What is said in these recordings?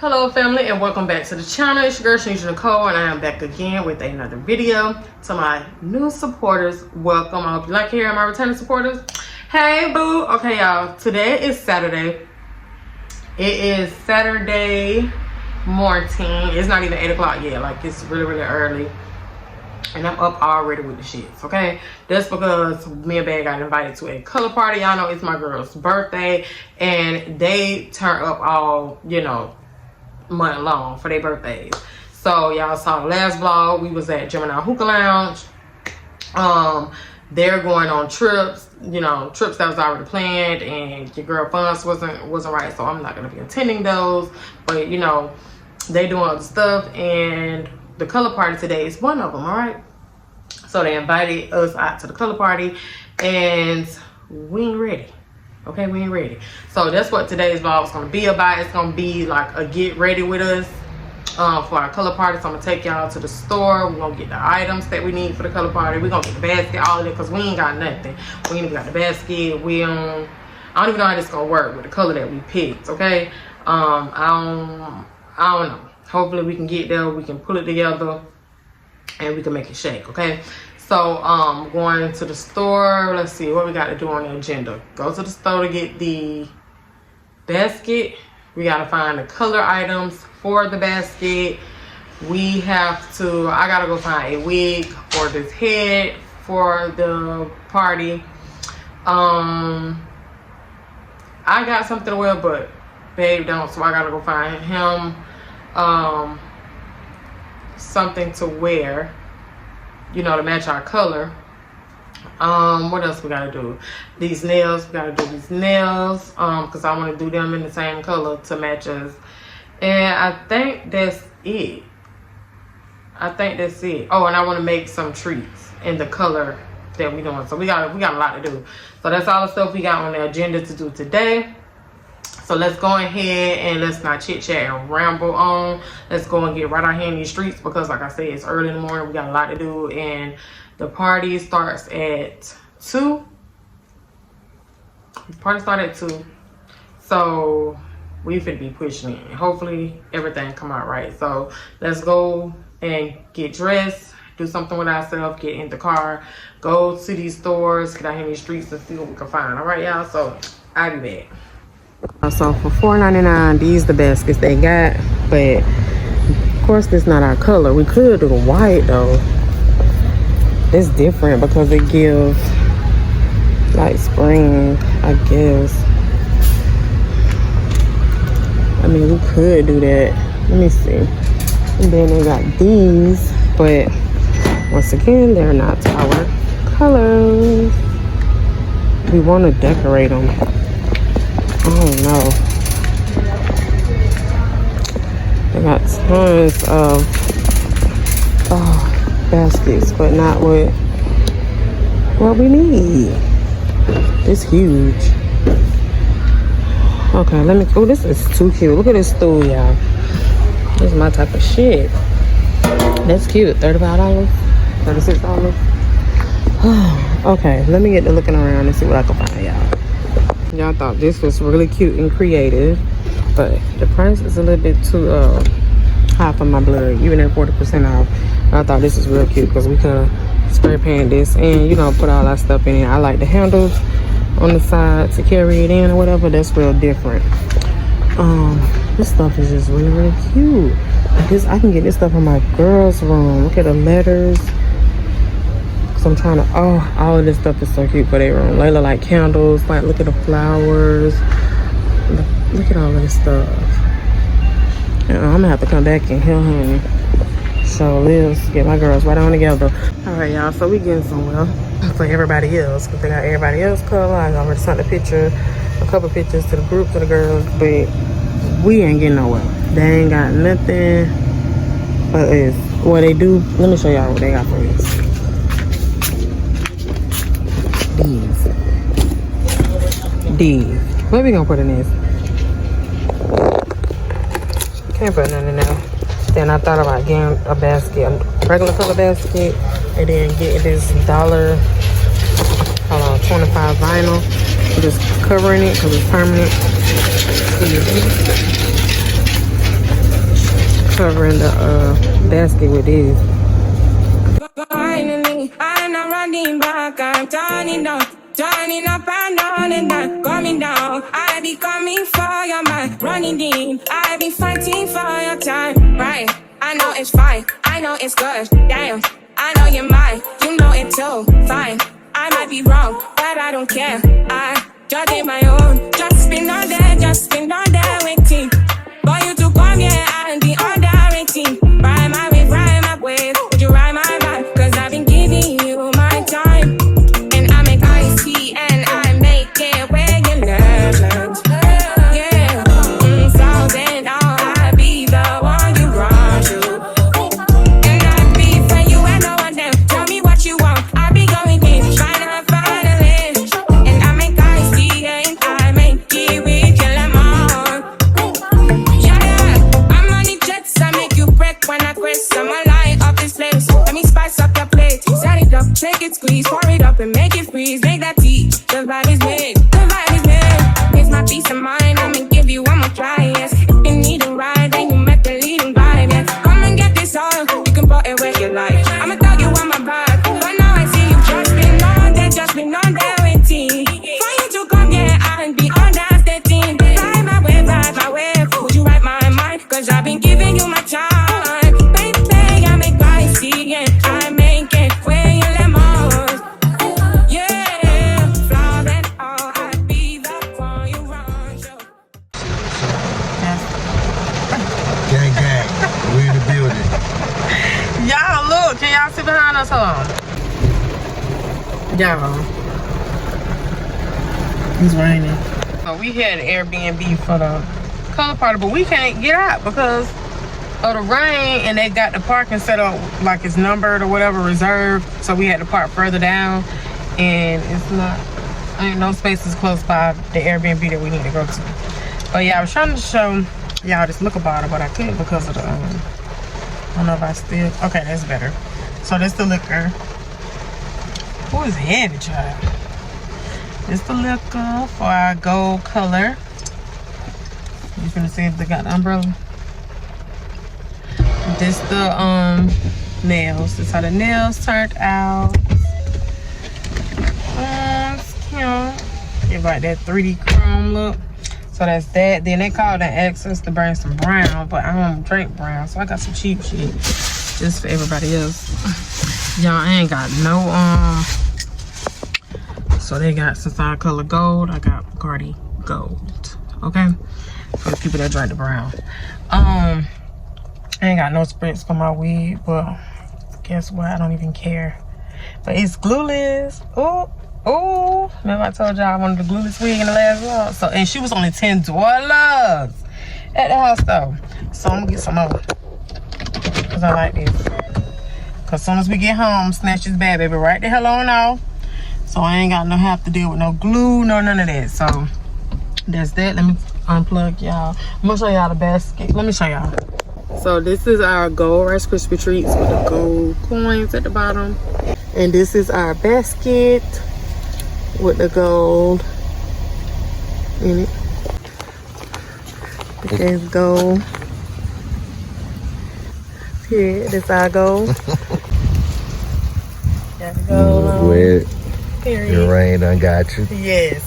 Hello family, and welcome back to the channel. It's your girl Nicole, and I am back again with another video. To my new supporters, welcome. I hope you like hearing my returning supporters. Hey boo. Okay y'all, today is Saturday. It is Saturday morning. It's not even 8 o'clock yet. Like, it's really early, and I'm up already with the shits. Okay, that's because me and Bae got invited to a color party. Y'all know it's my girl's birthday, and they turn up all, you know, month long for their birthdays. So y'all saw the last vlog. We was at Gemini Hookah Lounge. They're going on trips, you know, trips that was already planned, and your girl funds wasn't right, so I'm not gonna be attending those. But you know, they doing other stuff, and the color party today is one of them. All right, so they invited us out to the color party, and we ain't ready. Okay, we ain't ready. So that's what today's vlog is going to be about. It's going to be like a get ready with us for our color party. So I'm going to take y'all to the store. We're going to get the items that we need for the color party. We're going to get the basket, all of it, because we ain't got nothing. We ain't even got the basket. I don't even know how this is going to work with the color that we picked, okay? I don't know. Hopefully we can get there. We can pull it together, and we can make it shake, okay? So going to the store. Let's see what we got to do on the agenda. Go to the store to get the basket. We got to find the color items for the basket. I got to go find a wig for this head for the party. I got something to wear, but babe don't, so I got to go find him something to wear, you know, to match our color. What else we gotta do? These nails, we gotta do these nails because I want to do them in the same color to match us. And I think that's it. Oh, and I want to make some treats in the color that we doing. So we got a lot to do. So that's all the stuff we got on the agenda to do today. So let's go ahead and let's not chit chat and ramble on. Let's go and get right out here in these streets, because like I said, it's early in the morning. We got a lot to do, and the party starts at 2. The party starts at 2. So we finna be pushing it. Hopefully everything come out right. So let's go and get dressed, do something with ourselves, get in the car, go to these stores, get out here in these streets and see what we can find. All right, y'all. So I'll be back. So for $4.99, these the baskets they got, but of course this not our color. We could do the white though. It's different because it gives like spring, I guess. I mean, we could do that. Let me see. And then they got these, but once again, they're not our colors. We want to decorate them. I don't know. They got tons of baskets, but not what we need. It's huge. Okay, let me. Oh, this is too cute. Look at this stool, y'all. This is my type of shit. That's cute. $35, $36. Okay, let me get to looking around and see what I can find, y'all. Y'all thought this was really cute and creative, but the price is a little bit too high for my blood, even at 40% off. I thought this was real cute because we could have spray painted this and, you know, put all our stuff in it. I like the handles on the side to carry it in or whatever. That's real different. This stuff is just really cute. I can get this stuff in my girls' room. Look at the letters. I'm trying to, all of this stuff is so cute for their room. Layla like candles, like look at the flowers. Look at all of this stuff. I'm gonna have to come back and help honey. So let's get my girls right on together. All right, y'all, so we getting somewhere for everybody else, because they got everybody else color. I already sent a couple pictures to the group, to the girls, but we ain't getting nowhere. They ain't got nothing but us. What they do, let me show y'all what they got for us. These. What we gonna put in this? Can't put nothing in there. Then I thought about getting a basket, a regular color basket, and then getting this $25 vinyl. Just covering it because it's permanent. covering the basket with these. Finally, I'm not running back. I'm turning up and on and on, coming down. I be coming for your mind, running deep. I be fighting for your time, right? I know it's fine, I know it's good. Damn, I know you're mine, you know it too. Fine, I might be wrong, but I don't care. I judge it my own. Just been on there waiting for you to come here and be on that rating. Ride my wave, would you ride my vibe? Cause I've been giving you my time. And I make iced tea and I make it where you love. Yeah, thousand I be the one you run to. And I be for you and no one them. Tell me what you want, I be going in. Finally. And I make iced tea and I make it with your lemon. Yeah, I'm on the jets, I make you break when I quest. I'm a light up this place. Let me spice up your plate. Set it up, take it, squeeze, pour it up and make it freeze. Make that tea. The vibe is made. It's my peace of mind. I'ma give you one more try. Yes, if you need a ride, then you met the leading vibe. Yes, come and get this on. You can put it where you like. I'ma tell you on my vibe. But now I see you just been on there waiting for you to come here and be on that stage. Ride my way. Would you ride my mind? Cause I've been giving you my time. Baby, I make iced tea and I make it where you lemons. Yeah, flowers and all. I be the one you run to. Gang, we in the building. Y'all look, can y'all see behind us? Hold on. Y'all. It's raining. So we had an Airbnb for the color party, but we can't get out because of the rain, and they got the parking set up like it's numbered or whatever, reserved. So we had to park further down, and it's not, ain't no spaces close by the Airbnb that we need to go to. But yeah, I was trying to show y'all this liquor bottle, but I couldn't because of the I don't know if I still, okay, that's better. So this the liquor. Oh, it's heavy, child. This the liquor for our gold color. You finna see if they got the umbrella. This the nails. This how the nails turned out. It's cute. Give like that 3D chrome look. So that's that. Then they called and asked us to bring some brown, but I don't drink brown, so I got some cheap shit just for everybody else. Y'all, I ain't got no so they got Sapphire color gold. I got Bacardi gold. Okay, for the people that drink the brown. I ain't got no spritz for my wig, but guess what? I don't even care. But it's glueless. Oh, remember I told y'all I wanted the glueless wig in the last vlog. So, and she was only $10 at the house though. So I'm gonna get some more, cause I like this. Cause as soon as we get home, snatch this bad baby right the hell on off. So I ain't got no have to deal with no glue, no none of that. So that's that. Let me unplug y'all. I'm gonna show y'all the basket. Let me show y'all. So this is our gold Rice Krispie treats with the gold coins at the bottom. And this is our basket with the gold in it. There's gold. Here, this our gold. Got the gold on. Wet. Period. The rain done got you. Yes.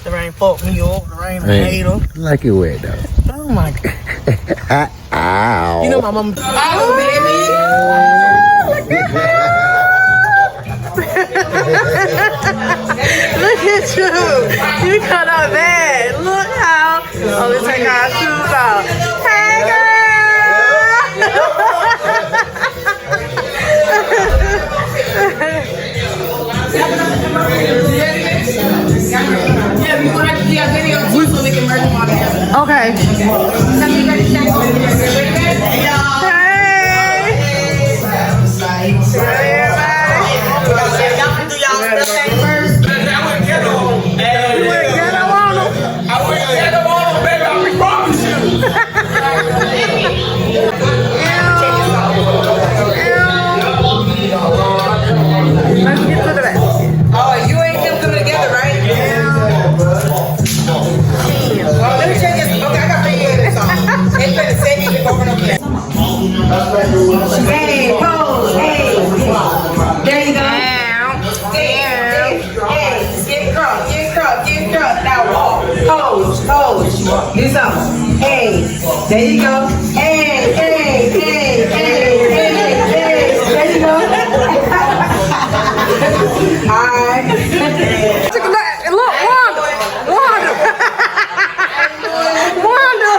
The rain fucked me up. The rain made them. Like it wet though. Oh my God. Ow. You know my mom. Oh, baby. Look at you. You cut out bad. Look how. Oh, let's take our shoes off. Hey, girl. Yeah, we're gonna have to do a video too so we can merge them all together. Okay. Hey, y'all. Hey. Y'all can do y'all stuff first. I went ghetto on them. You went ghetto on them? I went ghetto on them, baby. I promise you. Let's get to the back. Oh, you ain't them coming together, right? Yeah. Let me check this. Okay, I got 3 years. There you go. Hey, hey, hey, hey, hey, hey. There you go. All right. Look, Wanda.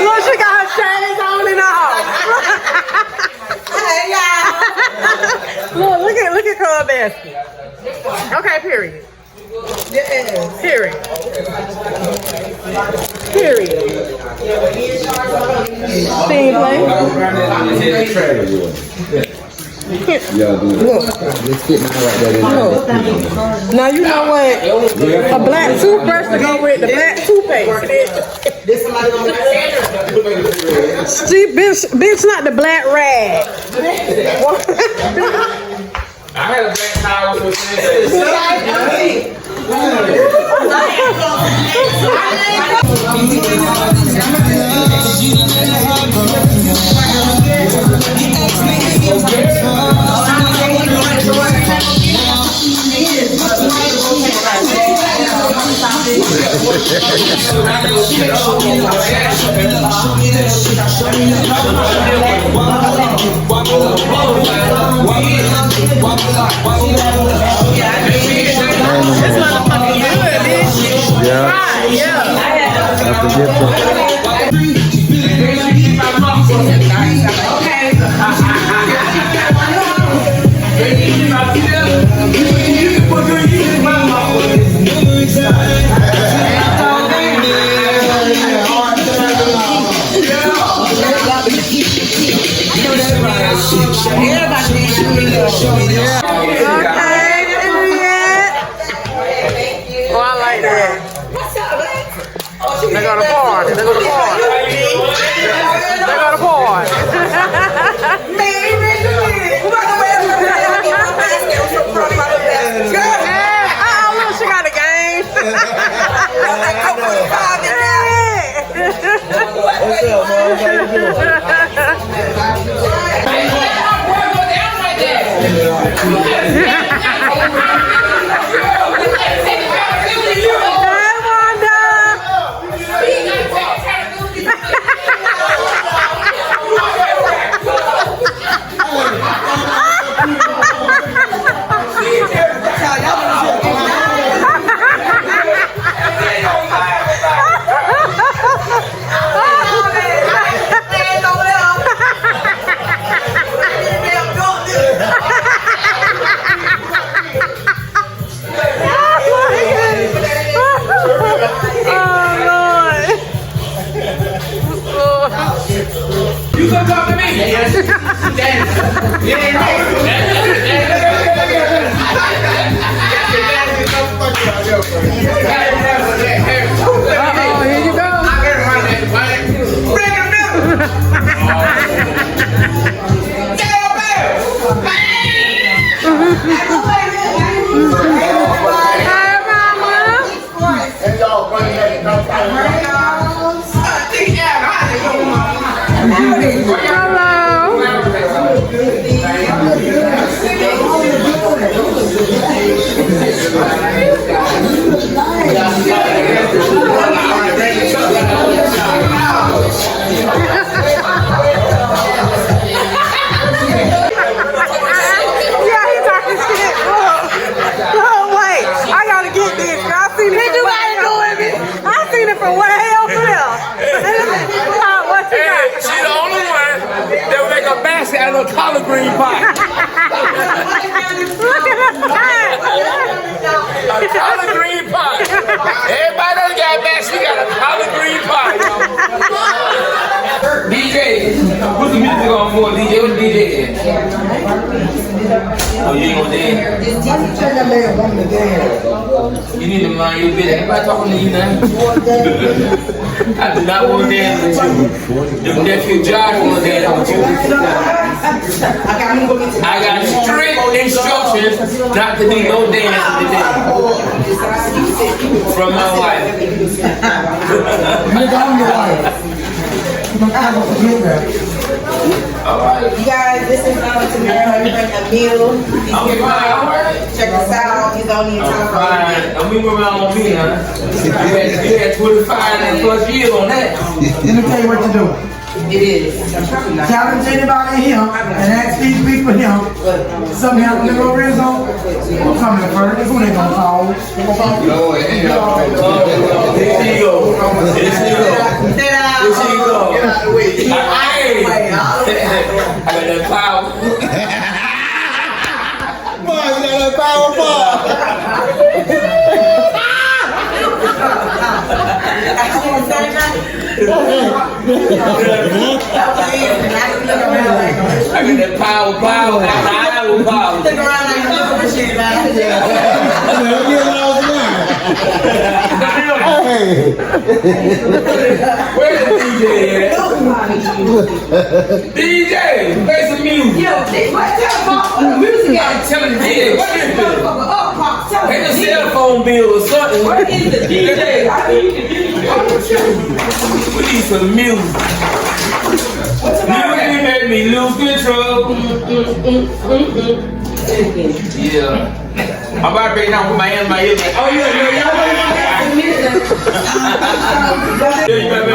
Look, she got her shades on and all. Hey, y'all. Look at Cub basket. Okay, period. Yeah. Period. Team play. Now you know what? A black toothbrush to go with the black toothpaste. See, bitch, not the black rag. I had a black towel for This motherfucking good, bitch. Yeah. Right, yeah. That's the difference. Oh, I like that. They got a party. They got a party. They got a party. Oh, look, she got a game. You gonna talk to me? Here you go. Out of a collard green pie. A collard green pie. Everybody else got back. She got a collard green pie. DJ, put the music on for DJ. What's DJ? Oh, you ain't gonna dance? You need to mind your business. Everybody talking to you now. I do not want to dance with you. Your nephew Josh want to dance with you. I got strict instructions not to do no dance today. From my wife. Nigga, I'm your wife. You don't have to forget that. You guys, this is Tamara. He bring a meal. I'm fine. Check us out. He's on the entire Fine. And we were on me, huh? You had 25 plus years on that. Let me tell you what to do. It is. Challenge anybody here and ask these people here. Something happened to Lorenzo. Who's coming first? Who they gonna call? Here she go. Here she go. I got that power. Boy, you got that I got that power. Stick around like you appreciate that. Where's the DJ at? DJ, play some music. Yo, what the music I'm telling you, DJ, what is this? Tell Pay the cell phone bill or something. Where is the DJ? I need the DJ. We need some music. You made me lose control. Yeah. I'm about to break down with my hand in my ear. Oh, yeah, you got me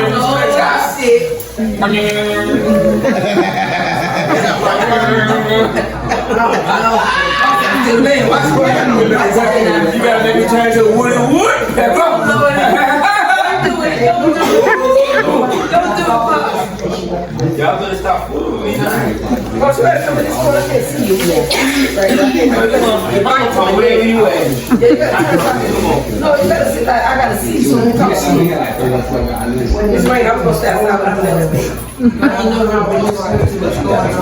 You gotta make me turn to a wooden wood. Don't do it. Y'all better stop fooling me. What's better? Come in this corner. I can't see you yet. Where you at? No, you better sit like I gotta see you so you talk to me. When it's rain, I'm supposed to step out, but I'm gonna stay. I don't know what's going on.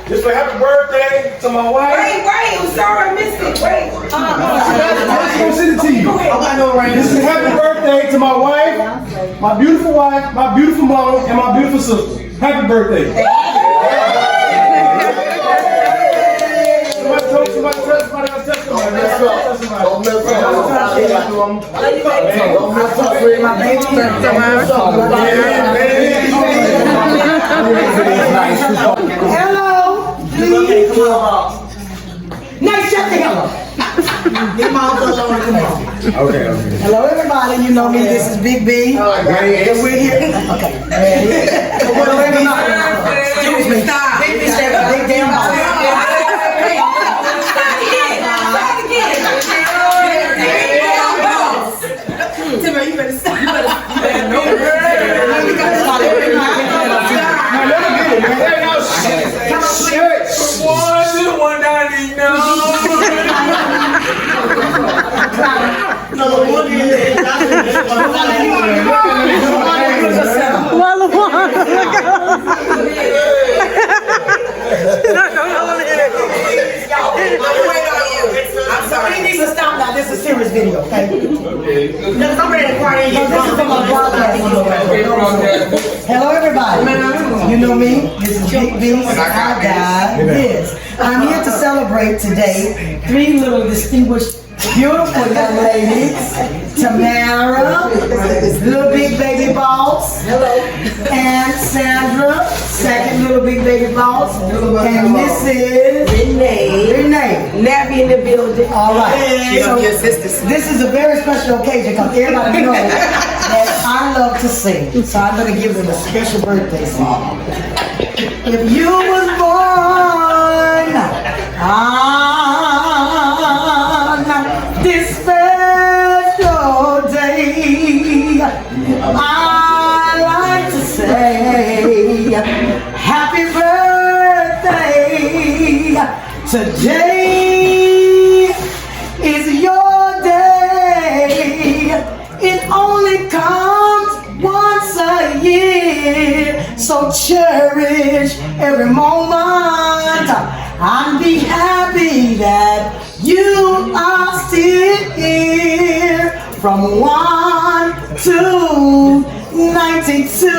Just a happy birthday to my wife. Wait, I'm sorry, I missed it. Wait. I'm gonna send it to you. This is a happy birthday to my wife, my beautiful mom, and my beautiful sister. Happy birthday. Somebody else touch Hello. Nice shut the hell up. Get my uncle alone. Come on. Okay. Hello, everybody. You know me. This is Big B. And we're here. Okay. Excuse me. Stop. Big damn body. Timber, you better stop. I'm sorry, you need to stop now. This is a serious video, okay? Because I'm ready to cry. This is for my broadcast. Hello, everybody. You know me. This is Big B. I got this. I'm here to celebrate today 3 little distinguished beautiful young ladies, Tamara, little big baby boss, and Sandra, second little big baby boss, and Mrs. Renee. Nabby in the building. All right. So sisters. this is a very special occasion because everybody knows that I love to sing. So I'm going to give them a special birthday song. If you was born on this special day, I like to say happy birthday. Today is your day. It only comes once a year. So cherish every moment and be happy that you are still here. From 1 to 92.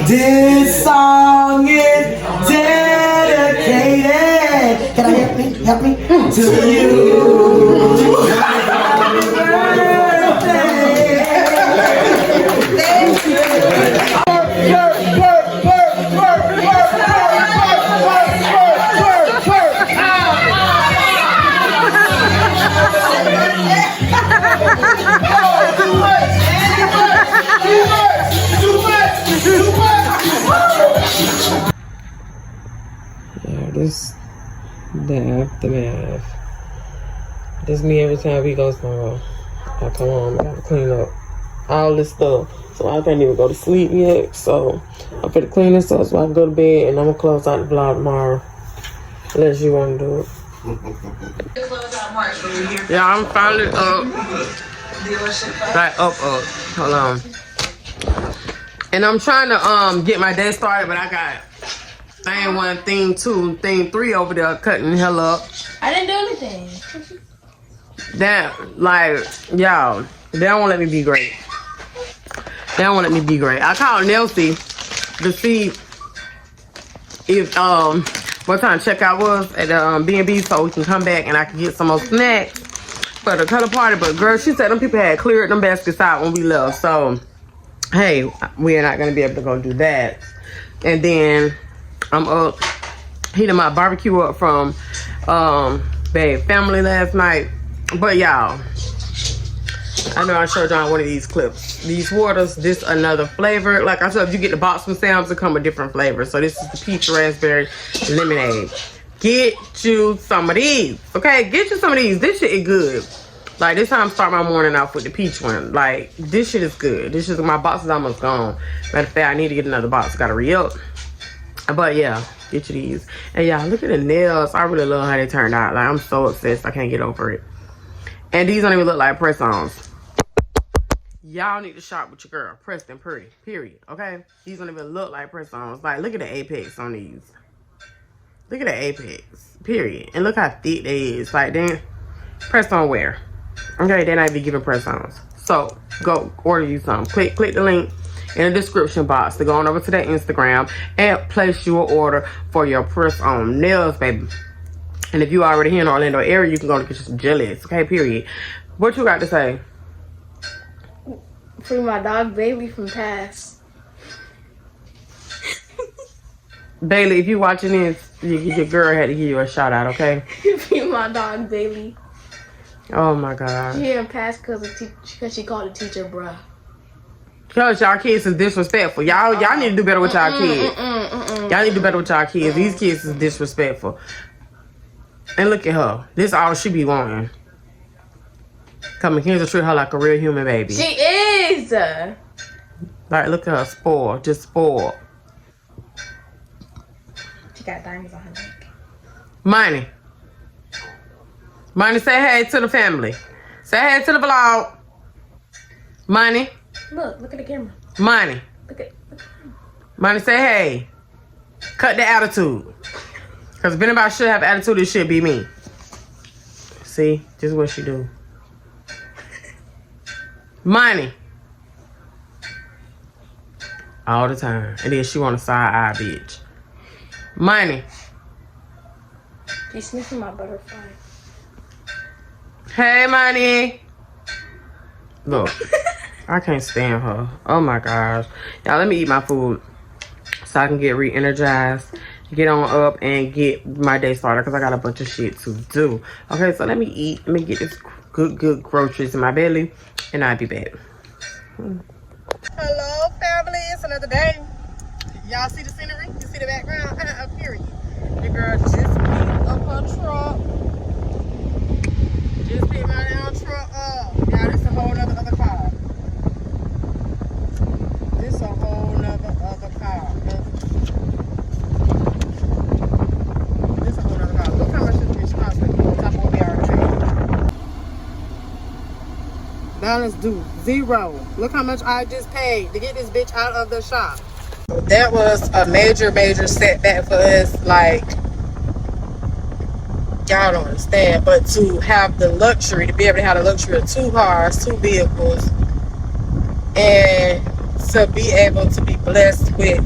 This song is dedicated. Can I help me? To you. Happy birthday. Thank you. Yeah, this the aftermath. This me every time we go somewhere. I come home, I gotta clean up all this stuff. So I can't even go to sleep yet. So I'm finna clean this up so I can go to bed, and I'm gonna close out the vlog tomorrow. Unless you wanna do it. Yeah, I'm finally up. Like up. Hold on. And I'm trying to get my day started, but I got thing 1, thing 2, thing 3 over there cutting the hell up. I didn't do anything. That, like, y'all, they don't want to let me be great. They don't want to let me be great. I called Nelsie to see if what time checkout was at the B&B so we can come back and I can get some more snacks for the color party. But girl, she said them people had cleared them baskets out when we left. So, hey, we are not going to be able to go do that. And then I'm up heating my barbecue up from Babe Family last night. But y'all, I know I showed y'all one of these clips. These waters, this another flavor. Like I said, if you get the box from Sam's, it come with different flavors. So this is the peach raspberry lemonade. Get you some of these, okay? Get you some of these. This shit is good. Like this time, start my morning off with the peach one. Like this shit is good. This is my box is almost gone. Matter of fact, I need to get another box. Gotta re-up. But yeah, get you these. And y'all, look at the nails. I really love how they turned out. Like I'm so obsessed. I can't get over it. And these don't even look like press-ons. Y'all need to shop with your girl, Preston Pretty, period, okay? These don't even look like press-ons. Like, look at the apex on these. Look at the apex, period. And look how thick they is. Like, then press-on wear. Okay, they're not even giving press-ons. So, go order you some. Click the link in the description box to go on over to their Instagram and place your order for your press-on nails, baby. And if you already here in the Orlando area, you can go to get you some jellies, okay, period. What you got to say? Free my dog Bailey from Pass. Bailey, if you watching this, your girl had to give you a shout out, okay? Free my dog Bailey. Oh my God. She didn't pass because she called the teacher bruh. Because y'all kids is disrespectful. Y'all need to do better with y'all kids. Y'all need to do better with y'all kids. These kids is disrespectful. And look at her. This all she be wanting. Come here to treat her like a real human baby. She is. Like, look at her, spoiled. Just spoiled. She got diamonds on her neck. Money. Money, say hey to the family. Say hey to the vlog. Money. Look at the camera. Money. Look at Money, say hey. Cut the attitude. Because if anybody should have attitude, it should be me. See? This is what she do. Money. All the time. And then she want a side eye, bitch. Money. She's sniffing my butterfly. Hey, money. Look, I can't stand her. Oh my gosh. Y'all, let me eat my food so I can get re-energized, get on up, and get my day started because I got a bunch of shit to do. Okay, so let me eat. Let me get this good groceries in my belly, and I'll be back. Hello, family. It's another day. Y'all see the scenery? You see the background? Period. The girl just picked up her truck. Just picked my damn truck up. Y'all, this a whole nother other car. This a whole nother other car. This a whole nother car. Look how much this bitch cost me on top of what we already paid. Balance due, 0. Look how much I just paid to get this bitch out of the shop. That was a major setback for us. Like, y'all don't understand, but to have the luxury, to be able to have the luxury of 2 cars, 2 vehicles, and to be able to be blessed with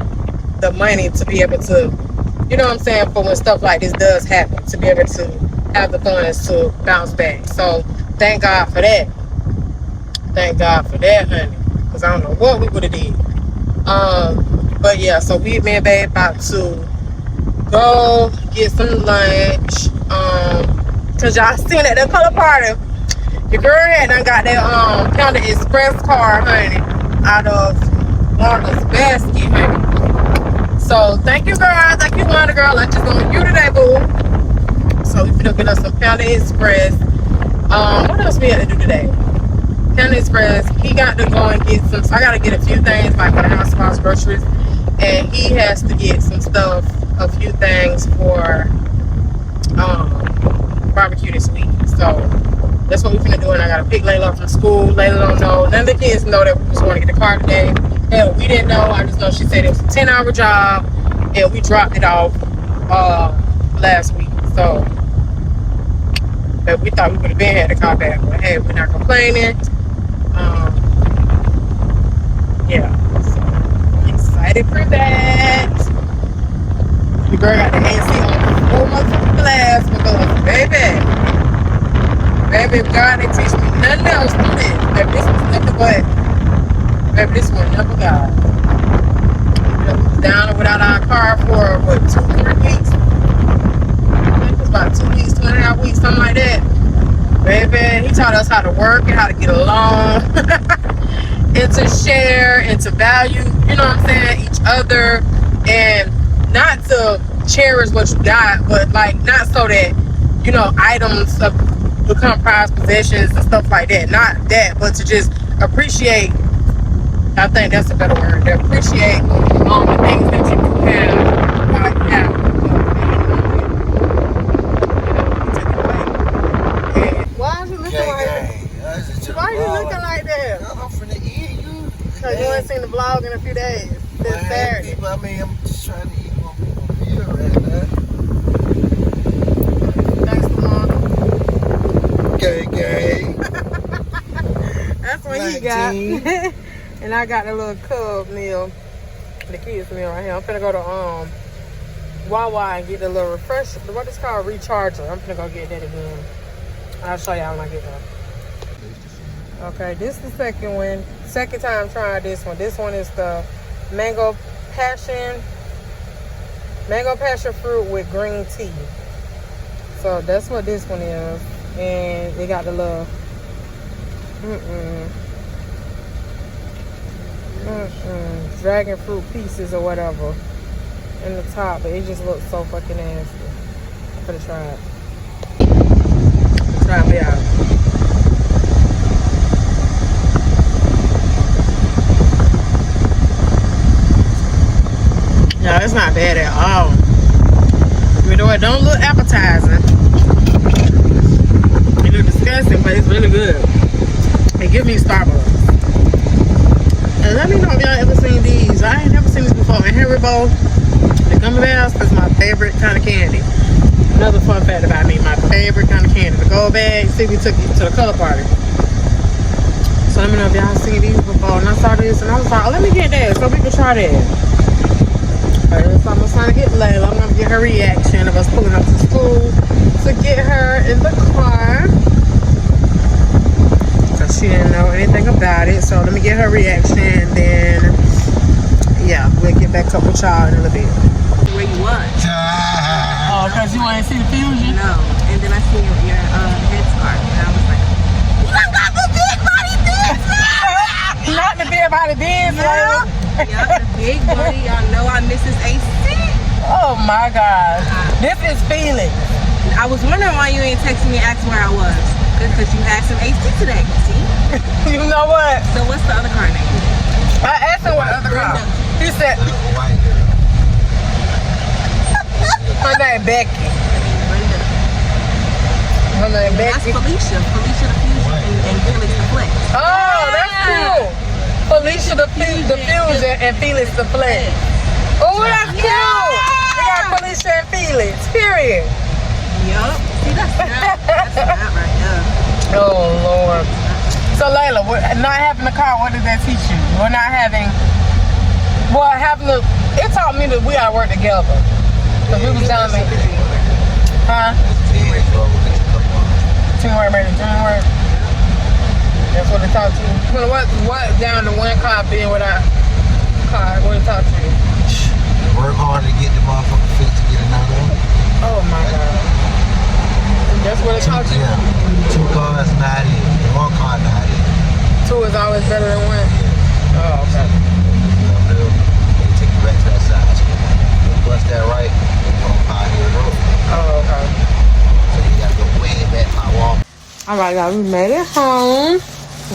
the money to be able to, you know what I'm saying, for when stuff like this does happen, to be able to have the funds to bounce back. So thank God for that. Thank God for that, honey, because I don't know what we would have did. But yeah, so me and babe about to go get some lunch. Cause y'all seen at the color party, your girl had done got that Panda Express card, honey, out of Wonder's basket, honey. So thank you, girl. Thank you, Wonder Girl. Lunch is on you today, boo. So we finna get us some Panda Express. What else we had to do today? Panda Express. He got to go and get some. So I gotta get a few things like for the house spots, groceries, and he has to get some stuff, a few things for barbecue this week. So that's what we're finna do. And I gotta pick Layla up from school. Layla don't know. None of the kids know that we was going to get the car today. Hell, we didn't know. I just know she said it was a 10-hour job, and we dropped it off last week. So, but we thought we would have been had the car back. But hey, we're not complaining. Yeah, so I'm excited for that. The girl got the AC on full motherfucking blast because, baby, if God didn't teach me nothing else than this, baby, this was nothing but, baby, this was nothing but God. We was down without our car for, what, 2-3 weeks? I think it was about 2 weeks, 2.5 weeks, something like that. Baby, he taught us how to work and how to get along. And to share and to value, you know what I'm saying, each other, and not to cherish what you got, but like not so that, you know, items become prized possessions and stuff like that. Not that, but to just appreciate. I think that's a better word. To appreciate the things that you have while you have. Why are you looking like that? Why are you looking like that? I'm finna eat you. Cause you ain't seen the vlog in a few days. This Saturday. I mean, I'm just trying to eat my meal right now. Thanks, Mom. Gang. That's what he got. And I got the little cub meal, the kids meal right here. I'm finna go to Wawa and get the little refresh. What is called recharger. I'm finna go get that again. I'll show y'all when I get there. Okay, this is the second one. Second time trying this one. This one is the mango passion fruit with green tea. So that's what this one is. And they got the little dragon fruit pieces or whatever in the top, but it just looks so fucking nasty. I'm gonna try it. Try me out. No, it's not bad at all. Even though it don't look appetizing, it looks disgusting, but it's really good. It gives me Starbucks. And let me know if y'all ever seen these. I ain't never seen these before. And Haribo, the gummy bears, is my favorite kind of candy. Another fun fact about me, my favorite kind of candy. The gold bag. See, we took it to the color party. So let me know if y'all seen these before. And I saw this and I was like, oh, let me get that so we can try that. Alright, so I'm trying to get Layla. I'm gonna get her reaction of us pulling up to school to get her in the car. she didn't know anything about it. So let me get her reaction, and then yeah, we'll get back up with y'all in a little bit. Where you was? Oh, because you want to see the fusion? No. And then I seen your headscarf, and I was like, you done got the big body bins now! Not the big body bins, Yeah, the big body. Y'all know I Mrs. AC. Oh my God. This is feeling. I was wondering why you ain't texting me and asking where I was. Because you had some AC today, see? You know what? So what's the other car name? I asked him what other car. He said, her name Becky. Her name That's Becky. Felicia. Felicia the Fusion and Felix the Flex. Oh, that's cool. Felicia the Fusion and Felix the Flex. Oh, that's cute. We got Felicia and Felix, period. Yup. See, that's not right there. Oh, Lord. So, Layla, not having a car, what did that teach you? We're not having, well, it taught me that we gotta work together. Because we was down there. Huh? Teamwork made the dream work. That's what it taught you. Well, what down to one car being without a car, what it taught you? Work hard to get the motherfucker fixed to get another one. Oh, my God. That's what it taught you? Yeah. 2 cars not in. 1 car not in. 2 is always better than 1. Oh, okay. They take you back to that side. Bust that right. 1 car here road. Oh, okay. So you gotta go way back my wall. All right, guys, we made it home.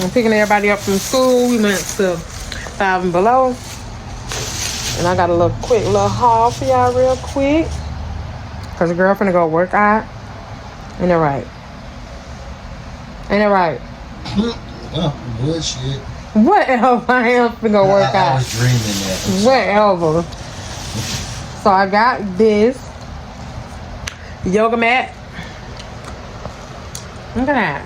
I'm picking everybody up from school. We went to 5 and Below. And I got a quick little haul for y'all real quick. Because the girl finna go work out. Ain't that right? Ain't that right? Oh, bullshit. Whatever. I am finna go work I out. was dreaming that. Whatever. So I got this yoga mat. Look at that.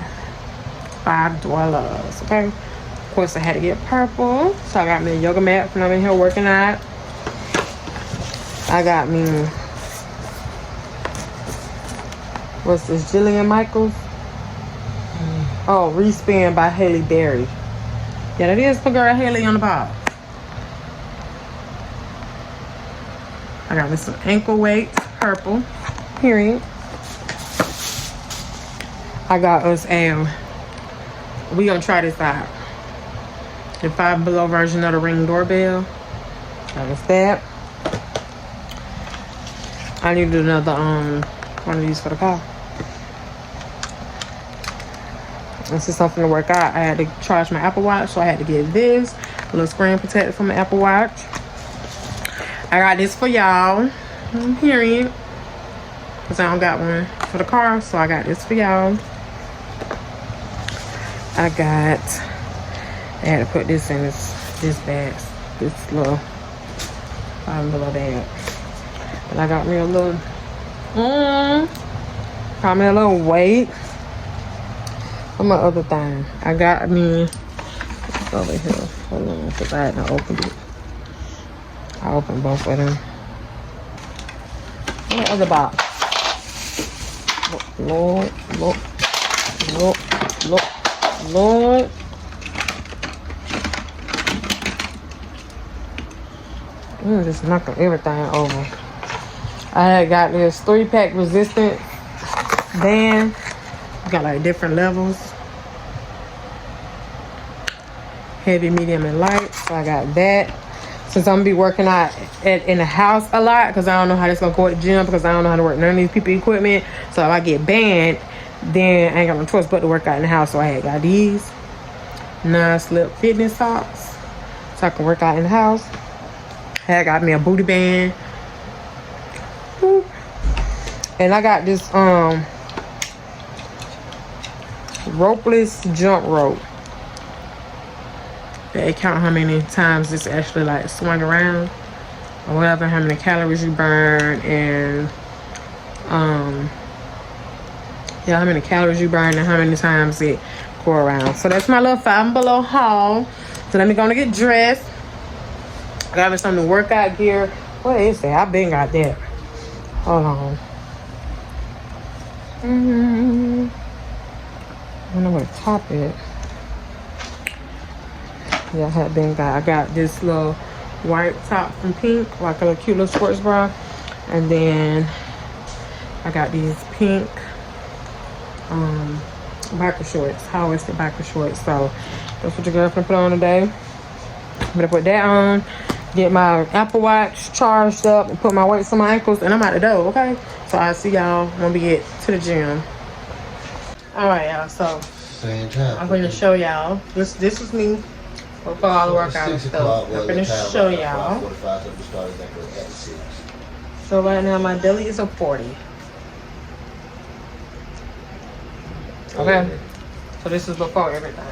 $5, okay? Of course, I had to get purple. So I got me a yoga mat when I'm in here working out. I got me, what's this, Jillian Michaels? Oh, Respin by Haley Berry. Yeah, that is for girl Haley on the bottom. I got me some ankle weights, purple, period. I got us we gonna try this out. The 5 and Below version of the Ring doorbell. That was that. I needed another one of these for the car. This is something to work out. I had to charge my Apple Watch, so I had to get this. A little screen protector for my Apple Watch. I got this for y'all. Period. Because I don't got one for the car, so I got this for y'all. I had to put this in this bag. This little 5 and Below bag. And I got me a little, got me a little weight. What's my other thing? I got me, it's over here. Hold on, because I hadn't opened it. I opened both of them. What the other box? Lord. Just knocking everything over. I had got this 3-pack resistant band. Got like different levels. Heavy, medium, and light. So I got that. Since I'm gonna be working out in the house a lot, because I don't know how this gonna go at the gym, because I don't know how to work none of these people equipment. So if I get banned, then I ain't got no choice but to work out in the house. So I had got these non-slip fitness socks, so I can work out in the house. I had got me a booty band. And I got this ropeless jump rope. They count how many times this actually like swung around or whatever, how many calories you burn, and how many calories you burn and how many times it go around. So that's my little 5 and Below haul. So let me go and get dressed. I got me some new workout gear. What is that? I been got that. Hold on. I don't know where the top is. Yeah, I had been got. I got this little white top from Pink, like a little cute little sports bra, and then I got these pink biker shorts, high-waisted biker shorts. So that's what your girlfriend put on today. I'm gonna put that on, get my Apple Watch charged up, and put my weights on my ankles, and I'm out the door. Okay, so I'll see y'all when we get to the gym. All right, y'all. So I'm going to show y'all. This was me before all the workout and stuff. I'm going to show y'all. So right now my daily is a 40. Okay. So this is before everything.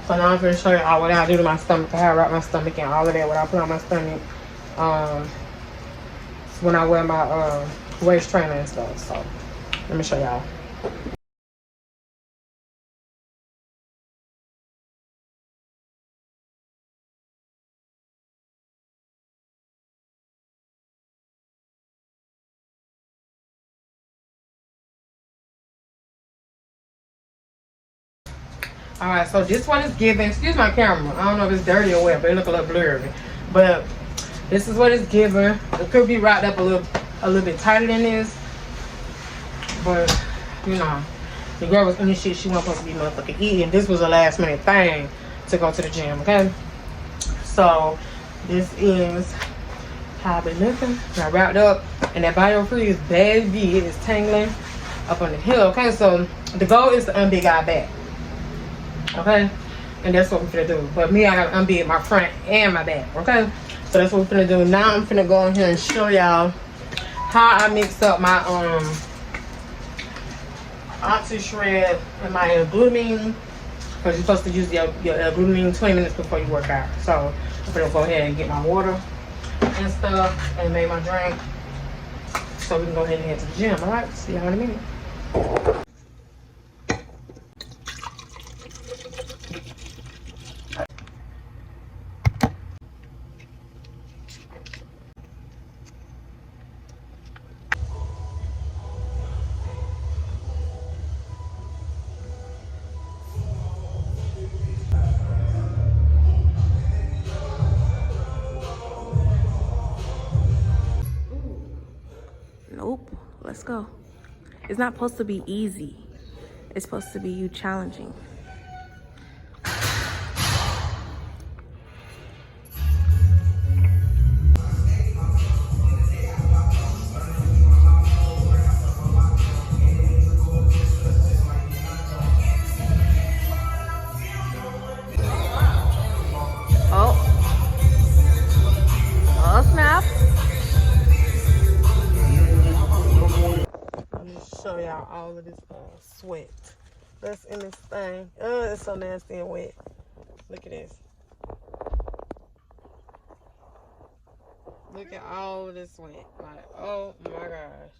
So now I'm going to show y'all what I do to my stomach. How I wrap my stomach and all of that. What I put on my stomach. When I wear my waist trainer and stuff. So let me show y'all. Alright, so this one is given. Excuse my camera. I don't know if it's dirty or wet, but it look a little blurry. But this is what it's given. It could be wrapped up a little bit tighter than this. But you know, the girl was in this shit. She wasn't supposed to be motherfucking eating. This was a last minute thing to go to the gym. Okay. So this is how I've been looking. I wrapped up, and that Bio-Freeze baby is tangling up on the hill. Okay, so the goal is to unbig our back. Okay, and that's what we're gonna do. But me, I gotta unbig my front and my back. Okay, so that's what we're gonna do. Now I'm gonna go in here and show y'all how I mix up my oxy shred and my L-glutamine, because you're supposed to use your L-glutamine 20 minutes before you work out. So I'm gonna go ahead and get my water and stuff and make my drink, so we can go ahead and head to the gym. All right, see y'all in a minute. Nope. Let's go. It's not supposed to be easy. It's supposed to be you challenging. Oh snap. Let me show y'all all of this sweat that's in this thing. It's so nasty and wet. Look at this. Look at all of this sweat. Like, oh my gosh.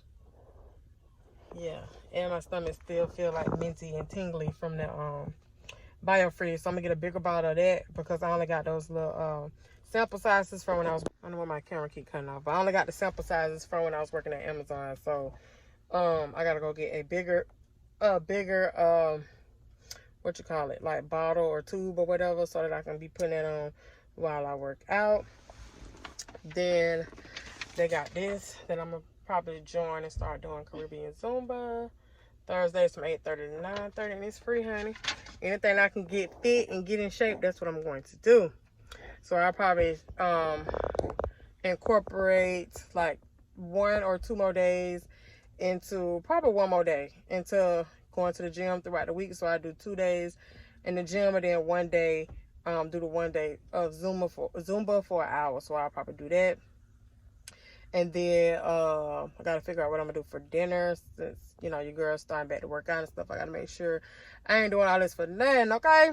Yeah, and my stomach still feel like minty and tingly from the Bio-Freeze. So I'm gonna get a bigger bottle of that, because I only got those little sample sizes from when I was, I don't know why my camera keep cutting off, but I only got the sample sizes from when I was working at Amazon. So I gotta go get a bigger what you call it, like bottle or tube or whatever, so that I can be putting it on while I work out. Then they got this that I'm gonna probably join and start doing Caribbean Zumba Thursdays from 8:30 to 9:30, and it's free, honey. Anything I can get fit and get in shape, that's what I'm going to do. So I'll probably incorporate like 1 or 2 more days into, probably 1 more day into going to the gym throughout the week. So I do 2 days in the gym, and then 1 day do the 1 day of Zumba for an hour. So I'll probably do that. And then I gotta figure out what I'm gonna do for dinner, since you know your girl's starting back to work out and stuff. I gotta make sure I ain't doing all this for nothing. Okay.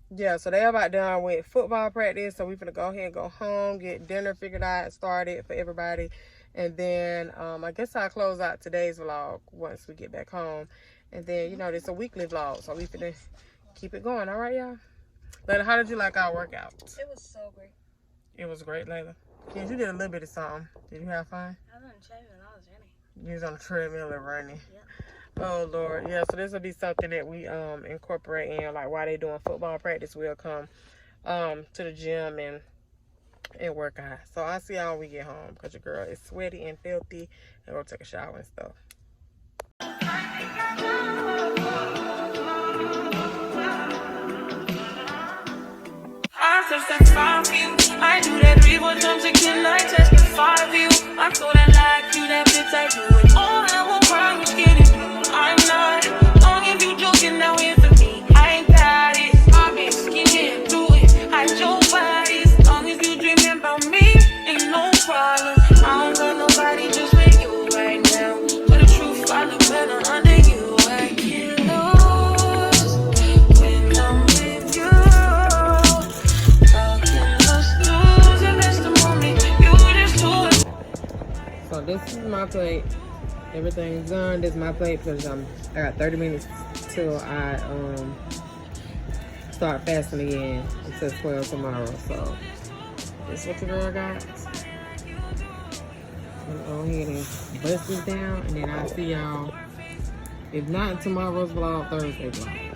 Yeah, so they about done with football practice, so we're gonna go ahead and go home, get dinner figured out, started for everybody, and then I guess I'll close out today's vlog once we get back home. And then, you know, this is a weekly vlog, so we finna keep it going. All right, y'all. Layla, how did you like our workout? It was so great. It was great, Layla. Kids, you did a little bit of something. Did you have fun? I was on the treadmill and I was running. You was on the treadmill and running. Yep. Oh Lord, yeah. So this will be something that we incorporate in, like while they doing football practice, we'll come to the gym and work out. So I'll see y'all when we get home because your girl is sweaty and filthy and go take a shower and stuff. I testify for you. I do that 3 more times again. I testify for you. I'm so that like you, that bitch I do it. All I will promise get it. I'm not long if you joking now here for me. I ain't got it. I've been skinning through it. I your body. As long as you dreaming about me, ain't no problem. I don't got nobody just with you right now. But the truth, I look better under you. I get lost when I'm with you. So this is my plate. Everything's done. This is my plate because I got 30 minutes till I start fasting again until 12 tomorrow. So this is what your girl got. I'm gonna go ahead and bust this down, and then I'll see y'all. If not tomorrow's vlog, Thursday vlog.